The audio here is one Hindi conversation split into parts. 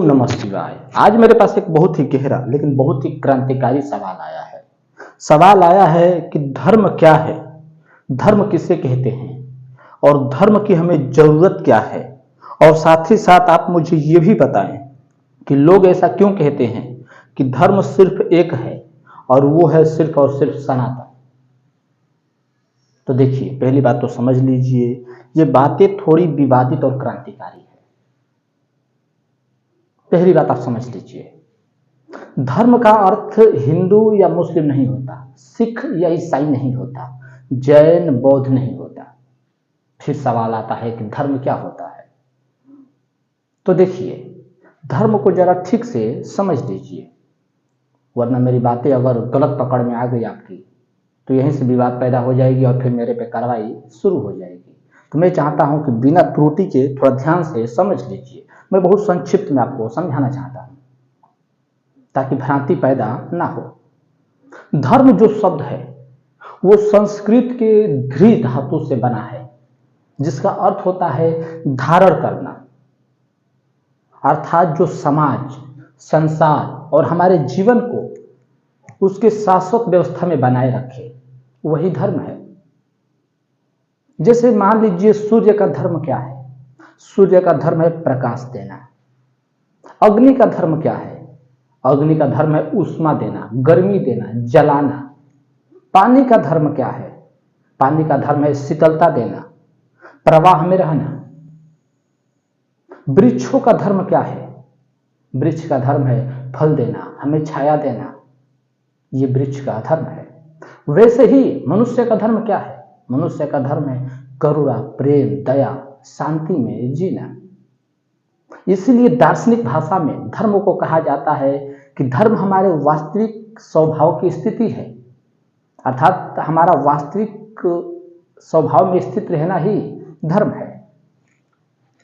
नमः शिवाय। आज मेरे पास एक बहुत ही गहरा लेकिन बहुत ही क्रांतिकारी सवाल आया है। सवाल आया है कि धर्म क्या है, धर्म किसे कहते हैं और धर्म की हमें जरूरत क्या है। और साथ ही साथ आप मुझे ये भी बताएं कि लोग ऐसा क्यों कहते हैं कि धर्म सिर्फ एक है और वो है सिर्फ और सिर्फ सनातन। तो देखिए, पहली बात तो समझ लीजिए, ये बातें थोड़ी विवादित और क्रांतिकारी है। पहली बात आप समझ लीजिए, धर्म का अर्थ हिंदू या मुस्लिम नहीं होता, सिख या ईसाई नहीं होता, जैन बौद्ध नहीं होता। फिर सवाल आता है कि धर्म क्या होता है। तो देखिए, धर्म को जरा ठीक से समझ लीजिए, वरना मेरी बातें अगर गलत पकड़ में आ गई आपकी तो यहीं से विवाद पैदा हो जाएगी और फिर मेरे पे कार्रवाई शुरू हो जाएगी। तो मैं चाहता हूं कि बिना त्रुटि के थोड़ा ध्यान से समझ लीजिए। मैं बहुत संक्षिप्त में आपको समझाना चाहता हूं ताकि भ्रांति पैदा ना हो। धर्म जो शब्द है वो संस्कृत के ध्री धातु से बना है, जिसका अर्थ होता है धारण करना, अर्थात जो समाज, संसार और हमारे जीवन को उसके शाश्वत व्यवस्था में बनाए रखे, वही धर्म है। जैसे मान लीजिए, सूर्य का धर्म क्या है? सूर्य का धर्म है प्रकाश देना। अग्नि का धर्म क्या है? अग्नि का धर्म है ऊष्मा देना, गर्मी देना, जलाना। पानी का धर्म क्या है? पानी का धर्म है शीतलता देना, प्रवाह में रहना। वृक्षों का धर्म क्या है? वृक्ष का धर्म है फल देना, हमें छाया देना। ये वृक्ष का धर्म है। वैसे ही मनुष्य का धर्म क्या है? मनुष्य का धर्म है करुणा, प्रेम, दया, शांति में जीना। इसलिए दार्शनिक भाषा में धर्म को कहा जाता है कि धर्म हमारे वास्तविक स्वभाव की स्थिति है, अर्थात हमारा वास्तविक स्वभाव में स्थित रहना ही धर्म है।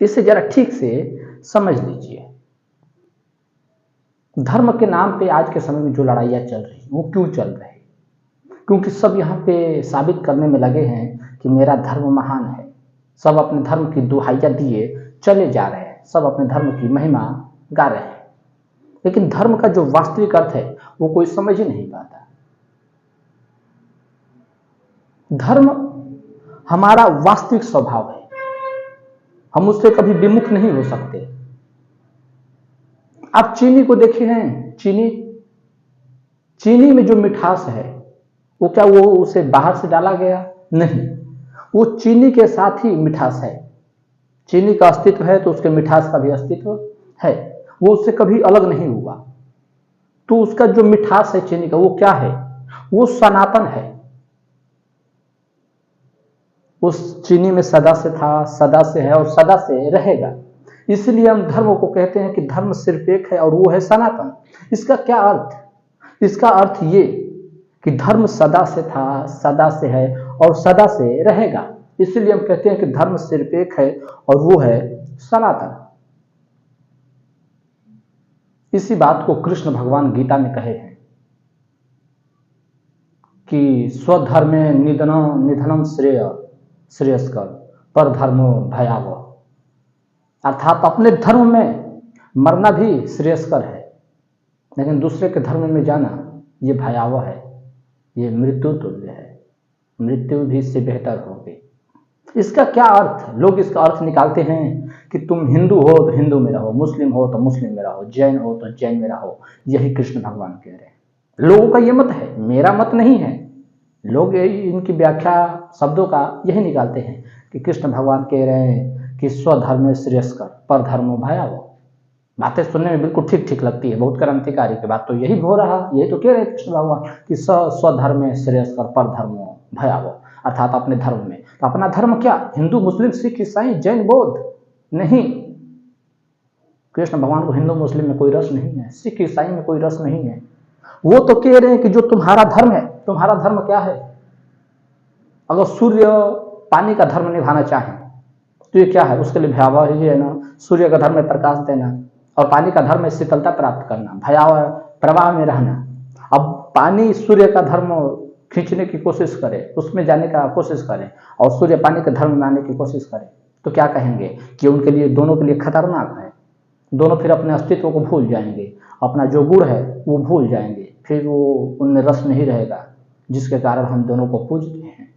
इसे जरा ठीक से समझ लीजिए। धर्म के नाम पे आज के समय में जो लड़ाइयाँ चल रही वो क्यों चल रही? क्योंकि सब यहाँ पे साबित करने में लगे हैं कि मेरा धर्म महान है। सब अपने धर्म की दुहाइयाँ दिए चले जा रहे हैं, सब अपने धर्म की महिमा गा रहे हैं, लेकिन धर्म का जो वास्तविक अर्थ है वो कोई समझ ही नहीं पाता। धर्म हमारा वास्तविक स्वभाव है, हम उससे कभी विमुख नहीं हो सकते। आप चीनी को देखे हैं? चीनी में जो मिठास है वो क्या वो उसे बाहर से डाला गया? नहीं, वो चीनी के साथ ही मिठास है। चीनी का अस्तित्व है तो उसके मिठास का भी अस्तित्व है, वो उससे कभी अलग नहीं हुआ। तो उसका जो मिठास है चीनी का, वो क्या है? वो सनातन है। उस चीनी में सदा से था, सदा से है और सदा से रहेगा। इसलिए हम धर्म को कहते हैं कि धर्म सिर्फ एक है और वो है सनातन। इसका क्या अर्थ? इसका अर्थ ये कि धर्म सदा से था, सदा से है और सदा से रहेगा। इसलिए हम कहते हैं कि धर्म सिर्फ एक है और वो है सनातन। इसी बात को कृष्ण भगवान गीता में कहे हैं कि स्वधर्मे निधनम निधनम श्रेयस्कर पर धर्मो भयावह। अर्थात अपने धर्म में मरना भी श्रेयस्कर है, लेकिन दूसरे के धर्म में जाना ये भयावह है, ये मृत्यु तुल्य है, मृत्यु भी इससे बेहतर होगी। इसका क्या अर्थ? लोग इसका अर्थ निकालते हैं कि तुम हिंदू हो तो हिंदू में रहो, मुस्लिम हो तो मुस्लिम में रहो, जैन हो तो जैन में रहो। यही कृष्ण भगवान कह रहे हैं। लोगों का ये मत है, मेरा मत नहीं है। लोग इनकी व्याख्या शब्दों का यही निकालते हैं कि कृष्ण भगवान कह रहे हैं कि स्वधर्म श्रेयस्कर पर धर्मो भयावह। बातें सुनने में बिल्कुल ठीक ठीक लगती है, बहुत क्रांतिकारी की बात तो यही हो रहा, यही तो कह रहे हैं कृष्ण भगवान कि स्वधर्म श्रेयस्कर पर धर्मो भयावह, अर्थात अपने धर्म में। तो अपना धर्म क्या? हिंदू, मुस्लिम, सिख, ईसाई, जैन, बौद्ध नहीं। कृष्ण भगवान को हिंदू मुस्लिम में कोई रस नहीं है, सिख ईसाई में कोई रस नहीं है। वो तो कह रहे हैं कि जो तुम्हारा धर्म है, तुम्हारा धर्म क्या है? अगर सूर्य पानी का धर्म निभाना चाहे तो ये क्या है? उसके लिए भयावह ही है ना। सूर्य का धर्म है प्रकाश देना और पानी का धर्म है शीतलता प्राप्त करना, भयावह प्रवाह में रहना। अब पानी सूर्य का धर्म खींचने की कोशिश करे, उसमें जाने का कोशिश करे, और सूर्य पानी के धर्म में आने की कोशिश करे, तो क्या कहेंगे कि उनके लिए, दोनों के लिए खतरनाक है। दोनों फिर अपने अस्तित्व को भूल जाएंगे, अपना जो गुण है वो भूल जाएंगे, फिर वो उनमें रस नहीं रहेगा जिसके कारण हम दोनों को पूजते हैं।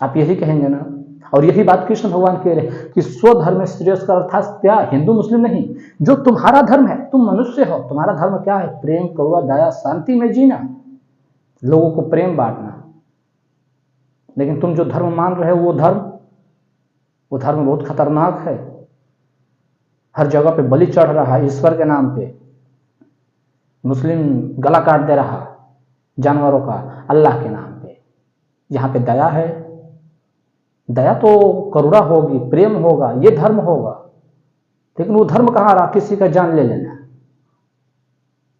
आप यही कहेंगे ना। और यही बात कृष्ण भगवान कह रहे हैं कि स्वधर्म श्रेयस का अर्थात क्या, हिंदू मुस्लिम नहीं, जो तुम्हारा धर्म है, तुम मनुष्य हो, तुम्हारा धर्म क्या है? प्रेम, करुणा, दया, शांति में जीना, लोगों को प्रेम बांटना। लेकिन तुम जो धर्म मान रहे हो वो धर्म बहुत खतरनाक है। हर जगह पे बलि चढ़ रहा है ईश्वर के नाम पे, मुस्लिम गला काट दे रहा जानवरों का अल्लाह के नाम पे। यहाँ पे दया है, दया तो करुणा होगी, प्रेम होगा, ये धर्म होगा। लेकिन वो धर्म कहाँ रहा? किसी का जान ले लेना।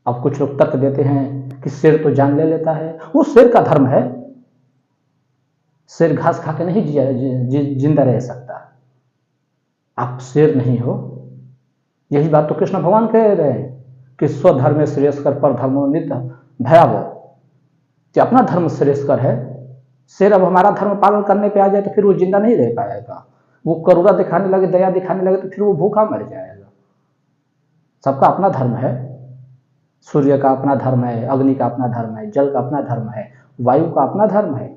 अब कुछ लोग तर्क देते हैं कि शेर तो जान ले लेता है, वो शेर का धर्म है। शेर घास खा के नहीं जिंदा रह सकता, आप शेर नहीं हो। यही बात तो कृष्ण भगवान कह रहे हैं कि स्वधर्म श्रेयस्कर पर धर्मो नित भयावह, कि अपना धर्म श्रेयस्कर है। शेर अब हमारा धर्म पालन करने पे आ जाए तो फिर वो जिंदा नहीं रह पाएगा। वो करुणा दिखाने लगे, दया दिखाने लगे तो फिर वो भूखा मर जाएगा। सबका अपना धर्म है। सूर्य का अपना धर्म है, अग्नि का अपना धर्म है, जल का अपना धर्म है, वायु का अपना धर्म है।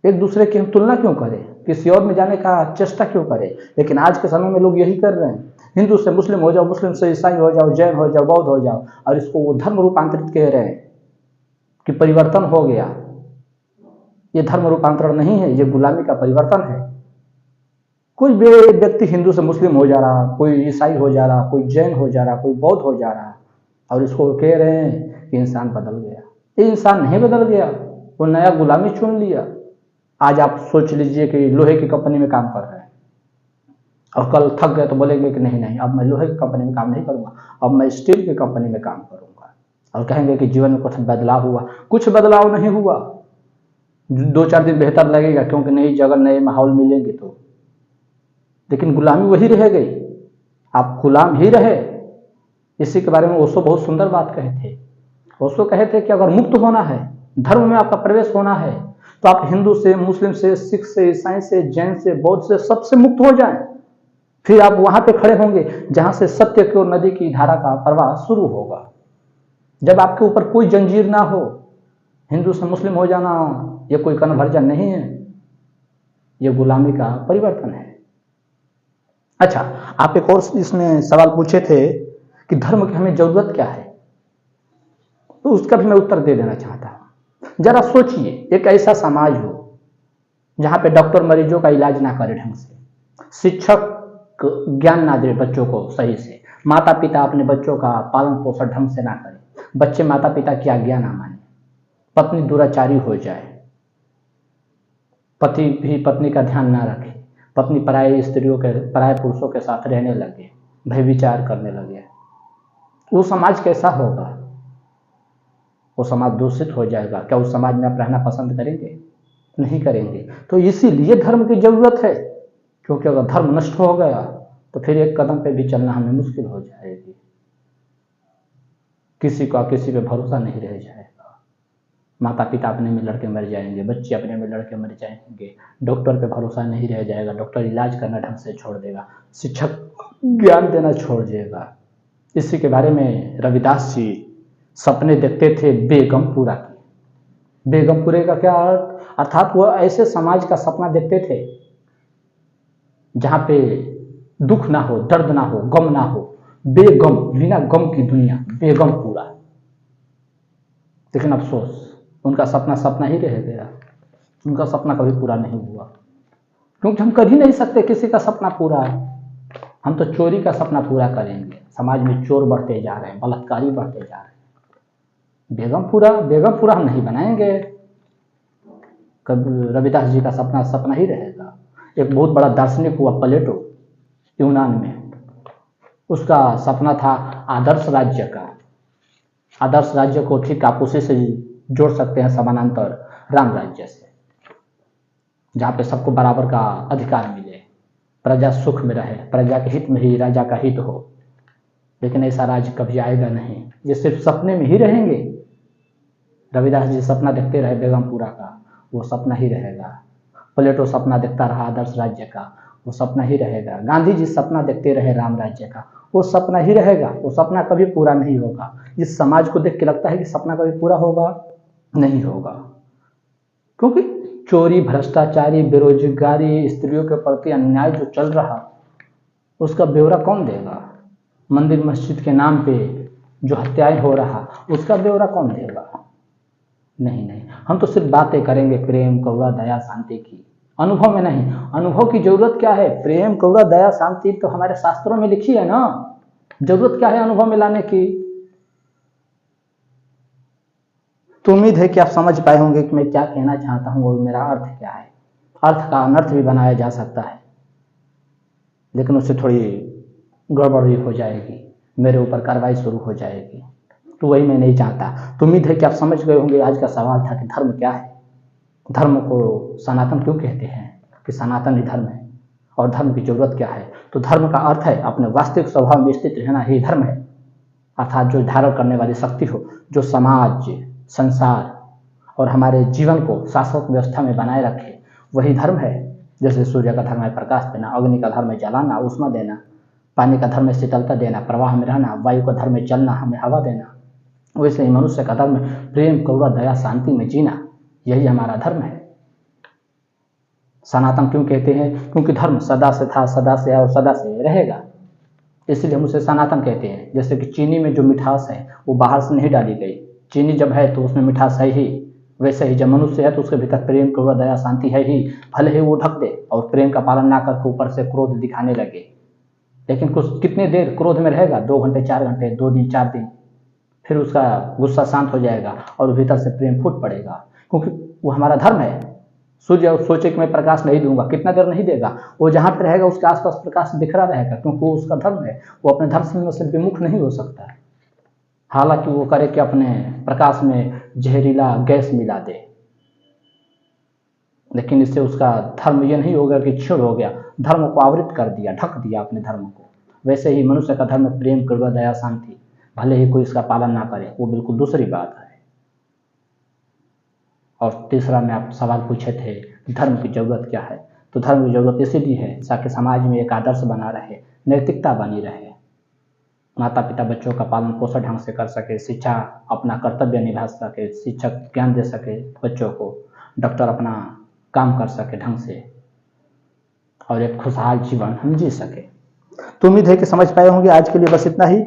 एक दूसरे की हम तुलना क्यों करें? किसी और में जाने का चेष्टा क्यों करें? लेकिन आज के समय में लोग यही कर रहे हैं। हिंदू से मुस्लिम हो जाओ, मुस्लिम से ईसाई हो जाओ, जैन हो जाओ, बौद्ध हो जाओ, और इसको वो धर्म रूपांतरित कह रहे हैं कि परिवर्तन हो गया। ये धर्म रूपांतरण नहीं है, ये गुलामी का परिवर्तन है। कोई व्यक्ति हिंदू से मुस्लिम हो जा रहा, कोई ईसाई हो जा रहा, कोई जैन हो जा रहा, कोई बौद्ध हो जा रहा, और इसको कह रहे हैं कि इंसान बदल गया। ये इंसान नहीं बदल गया, वो नया गुलामी चुन लिया। आज आप सोच लीजिए कि लोहे की कंपनी में काम कर रहे हैं और कल थक गए तो बोलेंगे कि नहीं, अब मैं लोहे की कंपनी में काम नहीं करूंगा, अब मैं स्टील की कंपनी में काम करूंगा। और कहेंगे कि जीवन में कुछ बदलाव हुआ। कुछ बदलाव नहीं हुआ। 2-4 दिन बेहतर लगेगा क्योंकि नई जगह, नए माहौल मिलेंगे तो, लेकिन गुलामी वही रह गई। आप गुलाम ही रहे। इसी के बारे में ओशो बहुत सुंदर बात कहे थे। ओशो कहे थे कि अगर मुक्त होना है, धर्म में आपका प्रवेश होना है, तो आप हिंदू से, मुस्लिम से, सिख से, ईसाई से, जैन से, बौद्ध से, सबसे मुक्त हो जाएं। फिर आप वहां पे खड़े होंगे जहां से सत्य की ओर नदी की धारा का प्रवाह शुरू होगा। जब आपके ऊपर कोई जंजीर ना हो। हिंदू से मुस्लिम हो जाना ये कोई कन्वर्जन नहीं है, ये गुलामी का परिवर्तन है। अच्छा, आप एक और इसमें सवाल पूछे थे कि धर्म की हमें जरूरत क्या है, तो उसका भी मैं उत्तर दे देना चाहता हूं। जरा सोचिए, एक ऐसा समाज हो जहां पे डॉक्टर मरीजों का इलाज ना करे ढंग से, शिक्षक ज्ञान ना दे बच्चों को सही से, माता पिता अपने बच्चों का पालन पोषण ढंग से ना करे, बच्चे माता पिता की आज्ञा ना माने, पत्नी दुराचारी हो जाए, पति भी पत्नी का ध्यान ना रखे, पत्नी पराये पुरुषों के साथ रहने लगे, व्यभिचार करने लगे, वो समाज कैसा होगा? वो समाज दूषित हो जाएगा। क्या उस समाज में आप रहना पसंद करेंगे? नहीं करेंगे। तो इसीलिए धर्म की जरूरत है, क्योंकि अगर धर्म नष्ट हो गया तो फिर एक कदम पे भी चलना हमें मुश्किल हो जाएगी। किसी पे भरोसा नहीं रह जाएगा। माता पिता अपने में लड़के मर जाएंगे, बच्चे अपने में लड़के मर जाएंगे, डॉक्टर पे भरोसा नहीं रह जाएगा, डॉक्टर इलाज करना ढंग से छोड़ देगा, शिक्षक ज्ञान देना छोड़ देगा। इसी के बारे में रविदास जी सपने देखते थे बेगमपुरा की। बेगमपुरे का क्या अर्थ? अर्थात वो ऐसे समाज का सपना देखते थे जहां पे दुख ना हो, दर्द ना हो, गम ना हो, बेगम, बिना गम की दुनिया, बेगमपुरा। लेकिन अफसोस, उनका सपना सपना ही रह गया। उनका सपना कभी पूरा नहीं हुआ, क्योंकि हम कर ही नहीं सकते किसी का सपना पूरा। हम तो चोरी का सपना पूरा करेंगे। समाज में चोर बढ़ते जा रहे हैं, बलात्कारी बढ़ते जा रहे हैं। बेगमपुरा हम नहीं बनाएंगे। रविदास जी का सपना सपना ही रहेगा। एक बहुत बड़ा दार्शनिक हुआ प्लेटो, यूनान में, उसका सपना था आदर्श राज्य का। आदर्श राज्य को ठीक आप उसी से जोड़ सकते हैं समानांतर राम राज्य से, जहाँ पे सबको बराबर का अधिकार मिले, प्रजा सुख में रहे, प्रजा के हित में ही राजा का हित हो। लेकिन ऐसा राज्य कभी आएगा नहीं, ये सिर्फ सपने में ही रहेंगे। रविदास जी सपना देखते रहे बेगमपुरा का, वो सपना ही रहेगा। प्लेटो सपना देखता रहा आदर्श राज्य का, वो सपना ही रहेगा। गांधी जी सपना देखते रहे राम राज्य का, वो सपना ही रहेगा, वो सपना कभी पूरा नहीं होगा। जिस समाज को देख के लगता है कि सपना कभी पूरा होगा, नहीं होगा, क्योंकि चोरी, भ्रष्टाचारी, बेरोजगारी, स्त्रियों के प्रति अन्याय जो चल रहा, उसका ब्यौरा कौन देगा? मंदिर मस्जिद के नाम पे जो हत्याएं हो रहा, उसका ब्यौरा कौन देगा? नहीं, हम तो सिर्फ बातें करेंगे प्रेम, करुणा, दया, शांति की, अनुभव में नहीं। अनुभव की जरूरत क्या है? प्रेम, करुणा, दया, शांति तो हमारे शास्त्रों में लिखी है ना। जरूरत क्या है अनुभव में लाने की? तो उम्मीद है कि आप समझ पाए होंगे कि मैं क्या कहना चाहता हूं और मेरा अर्थ क्या है। अर्थ का अनर्थ भी बनाया जा सकता है, लेकिन उससे थोड़ी गड़बड़ी हो जाएगी, मेरे ऊपर कार्रवाई शुरू हो जाएगी, तो वही मैं नहीं चाहता। तो उम्मीद है कि आप समझ गए होंगे। आज का सवाल था कि धर्म क्या है, धर्म को सनातन क्यों कहते हैं, कि सनातन ही धर्म है, और धर्म की जरूरत क्या है। तो धर्म का अर्थ है अपने वास्तविक स्वभाव में स्थित रहना ही धर्म है, अर्थात जो धारण करने वाली शक्ति हो, जो समाज, संसार और हमारे जीवन को शाश्वत व्यवस्था में बनाए रखे, वही धर्म है। जैसे सूर्य का धर्म है प्रकाश देना, अग्नि का धर्म है जलाना, उष्मा देना, पानी का धर्म है शीतलता देना, प्रवाह में रहना, वायु का धर्म है चलना, हमें हवा देना, वैसे ही मनुष्य का धर्म है प्रेम, करुणा, दया, शांति में जीना, यही हमारा धर्म है। सनातन क्यों कहते हैं? क्योंकि धर्म सदा से था, सदा से है और सदा से रहेगा, इसलिए हम उसे सनातन कहते हैं। जैसे कि चीनी में जो मिठास है वो बाहर से नहीं डाली गई, चीनी जब है तो उसमें मिठास है ही, वैसे ही जब मनुष्य है तो उसके भीतर प्रेम, करुणा, दया, शांति है ही, भले ही वो ढक दे और प्रेम का पालन ना करके ऊपर से क्रोध दिखाने लगे, लेकिन कुछ कितने देर क्रोध में रहेगा? 2 घंटे, 4 घंटे, 2 दिन, 4 दिन, फिर उसका गुस्सा शांत हो जाएगा और भीतर से प्रेम फूट पड़ेगा, क्योंकि वो हमारा धर्म है। सूर्य सोचे कि मैं प्रकाश नहीं दूंगा, कितना देर नहीं देगा, वो जहां पर रहेगा उसके आसपास प्रकाश बिखरा रहेगा, क्योंकि वो उसका धर्म है। वो अपने धर्म से विमुख नहीं हो सकता है, हालांकि वो करे कि अपने प्रकाश में जहरीला गैस मिला दे, लेकिन इससे उसका धर्म ये नहीं होगा कि क्षीण हो गया, धर्म को आवृत कर दिया, ढक दिया अपने धर्म को। वैसे ही मनुष्य का धर्म प्रेम, करुणा, दया, शांति, भले ही कोई इसका पालन ना करे, वो बिल्कुल दूसरी बात है। और तीसरा में आप सवाल पूछे थे धर्म की जरूरत क्या है, तो धर्म की जरूरत इसीलिए है ताकि समाज में एक आदर्श बना रहे, नैतिकता बनी रहे, माता पिता बच्चों का पालन पोषण ढंग से कर सके, शिक्षा अपना कर्तव्य निभा सके, शिक्षक ज्ञान दे सके बच्चों को, डॉक्टर अपना काम कर सके ढंग से, और एक खुशहाल जीवन हम जी सके। तो उम्मीद है कि समझ पाए होंगे। आज के लिए बस इतना ही।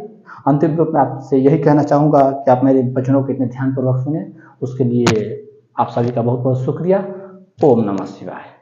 अंतिम रूप में आपसे यही कहना चाहूँगा कि आप मेरे वचनों को इतने ध्यानपूर्वक सुने, उसके लिए आप सभी का बहुत बहुत शुक्रिया। ओम नमः शिवाय।